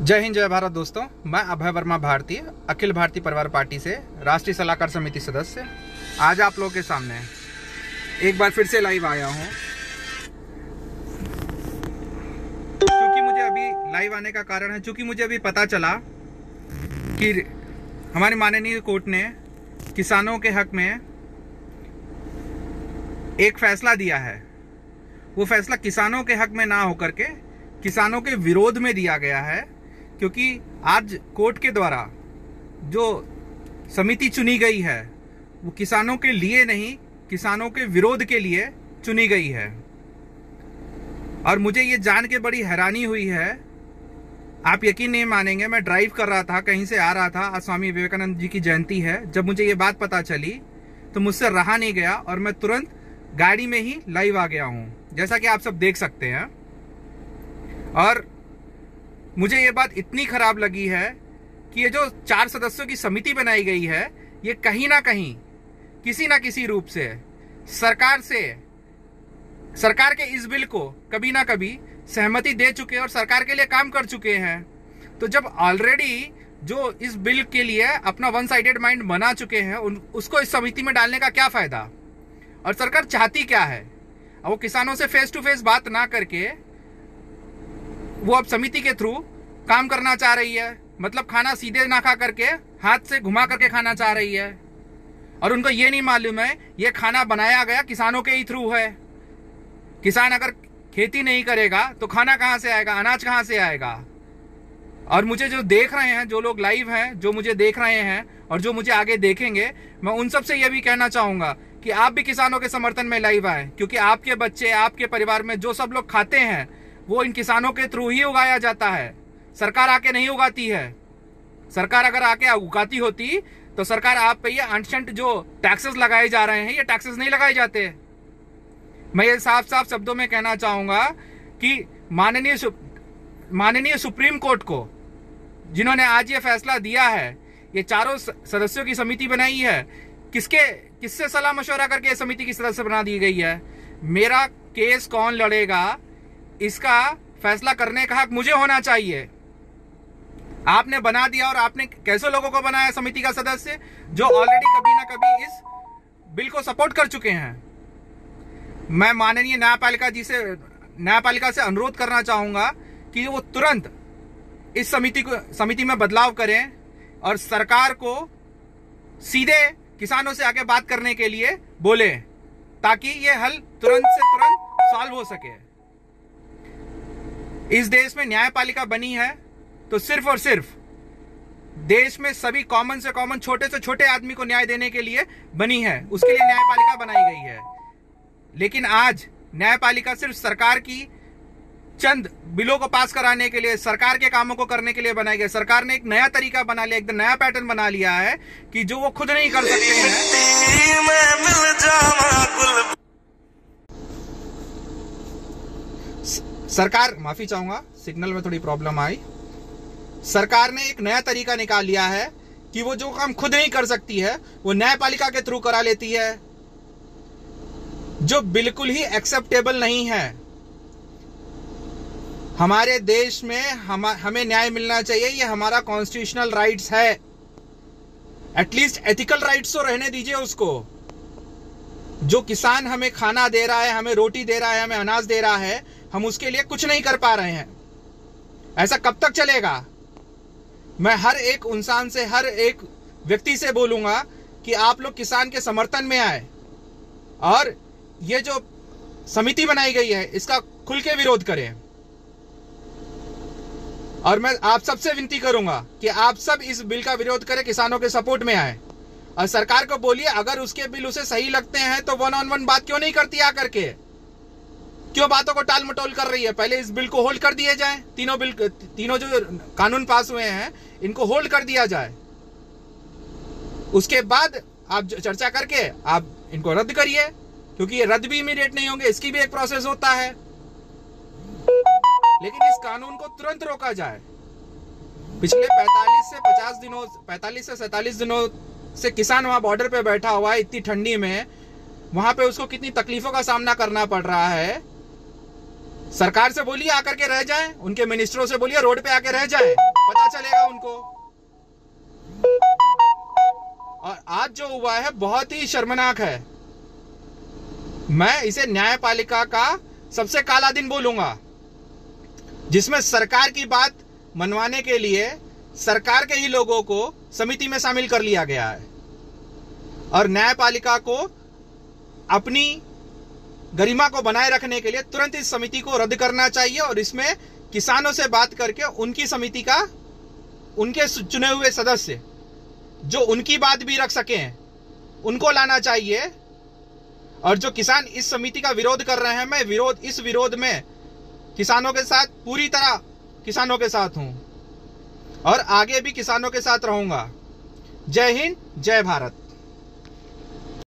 जय हिंद, जय भारत दोस्तों। मैं अभय वर्मा भारतीय अखिल भारतीय परिवार पार्टी से राष्ट्रीय सलाहकार समिति सदस्य आज आप लोगों के सामने एक बार फिर से लाइव आया हूं। क्योंकि मुझे अभी लाइव आने का कारण है क्योंकि मुझे अभी पता चला कि हमारे माननीय कोर्ट ने किसानों के हक में एक फैसला दिया है। वो फैसला किसानों के हक में ना होकर के किसानों के विरोध में दिया गया है, क्योंकि आज कोर्ट के द्वारा जो समिति चुनी गई है वो किसानों के लिए नहीं, किसानों के विरोध के लिए चुनी गई है। और मुझे ये जान के बड़ी हैरानी हुई है, आप यकीन नहीं मानेंगे। मैं ड्राइव कर रहा था, कहीं से आ रहा था, आज स्वामी विवेकानंद जी की जयंती है। जब मुझे ये बात पता चली तो मुझसे रहा नहीं गया और मैं तुरंत गाड़ी में ही लाइव आ गया हूं, जैसा कि आप सब देख सकते हैं। और मुझे ये बात इतनी खराब लगी है कि ये जो 4 सदस्यों की समिति बनाई गई है, ये कहीं ना कहीं किसी ना किसी रूप से सरकार के इस बिल को कभी ना कभी सहमति दे चुके हैं और सरकार के लिए काम कर चुके हैं। तो जब ऑलरेडी जो इस बिल के लिए अपना वन साइडेड माइंड बना चुके हैं, उसको इस समिति में डालने का क्या फायदा। और सरकार चाहती क्या है? वो किसानों से फेस टू फेस बात ना करके वो अब समिति के थ्रू काम करना चाह रही है। मतलब खाना सीधे ना खा करके हाथ से घुमा करके खाना चाह रही है। और उनको ये नहीं मालूम है ये खाना बनाया गया किसानों के ही थ्रू है। किसान अगर खेती नहीं करेगा तो खाना कहां से आएगा, अनाज कहां से आएगा। और मुझे जो देख रहे हैं, जो लोग लाइव हैं, जो मुझे देख रहे हैं और जो मुझे आगे देखेंगे, मैं उन सब से यह भी कहना चाहूंगा कि आप भी किसानों के समर्थन में लाइव आए, क्योंकि आपके बच्चे, आपके परिवार में जो सब लोग खाते हैं वो इन किसानों के थ्रू ही उगाया जाता है। सरकार आके नहीं उगाती है। सरकार अगर आके उगाती होती तो सरकार आप पे ये अनशंट जो टैक्सेस लगाए जा रहे हैं, ये टैक्सेस नहीं लगाए जाते। मैं ये साफ साफ शब्दों में कहना चाहूंगा कि माननीय सुप्रीम कोर्ट को, जिन्होंने आज ये फैसला दिया है, ये 4 सदस्यों की समिति बनाई है, किससे सलाह मशवरा करके ये समिति की सदस्य बना दी गई है? मेरा केस कौन लड़ेगा, इसका फैसला करने का हक मुझे होना चाहिए। आपने बना दिया और आपने कैसे लोगों को बनाया समिति का सदस्य, जो ऑलरेडी कभी ना कभी इस बिल को सपोर्ट कर चुके हैं। मैं माननीय न्यायपालिका से अनुरोध करना चाहूंगा कि वो तुरंत इस समिति में बदलाव करें और सरकार को सीधे किसानों से आके बात करने के लिए बोले, ताकि ये हल तुरंत से तुरंत सॉल्व हो सके। इस देश में न्यायपालिका बनी है तो सिर्फ और सिर्फ देश में सभी कॉमन से कॉमन, छोटे से छोटे आदमी को न्याय देने के लिए बनी है। उसके लिए न्यायपालिका बनाई गई है। लेकिन आज न्यायपालिका सिर्फ सरकार की चंद बिलों को पास कराने के लिए, सरकार के कामों को करने के लिए बनाई गई। सरकार ने एक नया तरीका बना लिया, एक नया पैटर्न बना लिया है कि जो वो खुद नहीं कर सकते हैं। सरकार, माफी चाहूंगा, सिग्नल में थोड़ी प्रॉब्लम आई। सरकार ने एक नया तरीका निकाल लिया है कि वो जो काम खुद नहीं कर सकती है वो न्यायपालिका के थ्रू करा लेती है, जो बिल्कुल ही एक्सेप्टेबल नहीं है। हमारे देश में हमें न्याय मिलना चाहिए, ये हमारा कॉन्स्टिट्यूशनल राइट्स है। एटलीस्ट एथिकल राइट्स तो रहने दीजिए उसको। जो किसान हमें खाना दे रहा है, हमें रोटी दे रहा है, हमें अनाज दे रहा है, हम उसके लिए कुछ नहीं कर पा रहे हैं। ऐसा कब तक चलेगा? मैं हर एक इंसान से, हर एक व्यक्ति से बोलूंगा कि आप लोग किसान के समर्थन में आए और ये जो समिति बनाई गई है इसका खुल के विरोध करें। और मैं आप सबसे विनती करूंगा कि आप सब इस बिल का विरोध करें, किसानों के सपोर्ट में आए। और सरकार को बोलिए, अगर उसके बिल उसे सही लगते हैं तो 1-on-1 बात क्यों नहीं करती आकर के? क्यों बातों को टाल मटोल कर रही है? पहले इस बिल को होल्ड कर दिए जाए। तीनों जो कानून पास हुए हैं इनको होल्ड कर दिया जाए। उसके बाद आप चर्चा करके आप इनको रद्द करिए, क्योंकि ये रद्द भी इमीडिएट नहीं होंगे, इसकी भी एक प्रोसेस होता है। लेकिन इस कानून को तुरंत रोका जाए। पिछले 45 से 47 दिनों से किसान वहां बॉर्डर पे बैठा हुआ है, इतनी ठंडी में। वहां पे उसको कितनी तकलीफों का सामना करना पड़ रहा है। सरकार से बोलिए आकर के रह जाए, उनके मिनिस्टरों से बोलिए रोड पे आके रह जाए। पता चलेगा उनको। और आज जो हुआ है बहुत ही शर्मनाक है। मैं इसे न्यायपालिका का सबसे काला दिन बोलूंगा, जिसमें सरकार की बात मनवाने के लिए सरकार के ही लोगों को समिति में शामिल कर लिया गया है और न्यायपालिका को अपनी गरिमा को बनाए रखने के लिए तुरंत इस समिति को रद्द करना चाहिए और इसमें किसानों से बात करके उनकी समिति का, उनके चुने हुए सदस्य जो उनकी बात भी रख सके उनको लाना चाहिए। और जो किसान इस समिति का विरोध कर रहे हैं, मैं इस विरोध में किसानों के साथ, पूरी तरह किसानों के साथ हूं और आगे भी किसानों के साथ रहूंगा। जय हिंद, जय भारत।